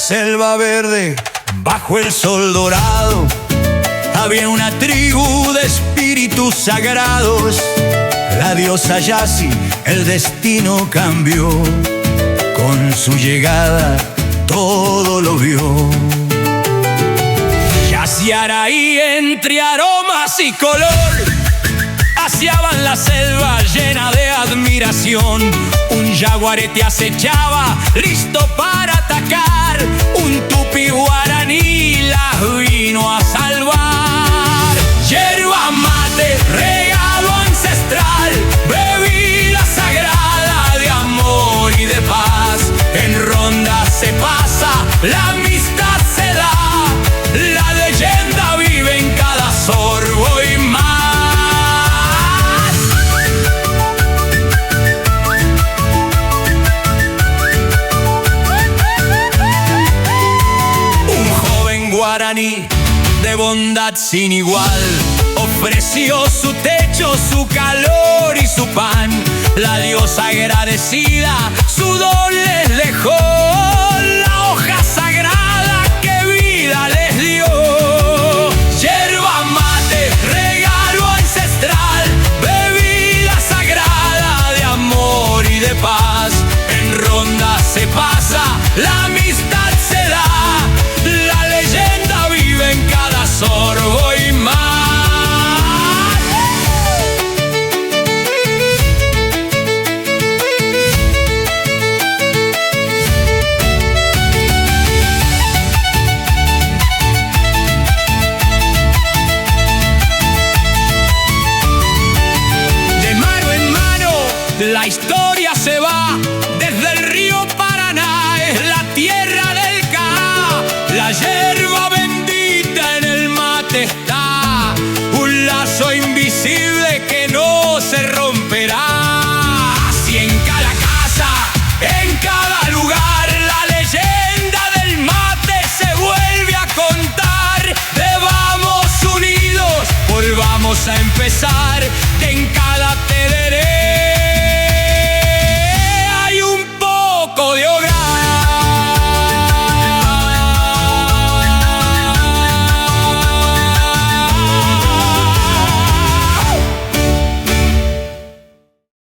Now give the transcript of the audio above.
selva verde, bajo el sol dorado, había una tribu de espíritus sagrados. La diosa Yasi el destino cambió, con su llegada todo lo vio. Yasi Araí, entre aromas y color, paseaban la selva llena de admiración. Un yaguarete acechaba, listo para atacar. Un tupi guaraní las vino a salvar. Yerba mate, regalo ancestral, bebida sagrada de amor y de paz. En ronda se pasa, la amistad se da, la leyenda vive en cada sorbo y más. Guaraní de bondad sin igual ofreció su techo, su calor y su pan. La diosa agradecida su don les dejó.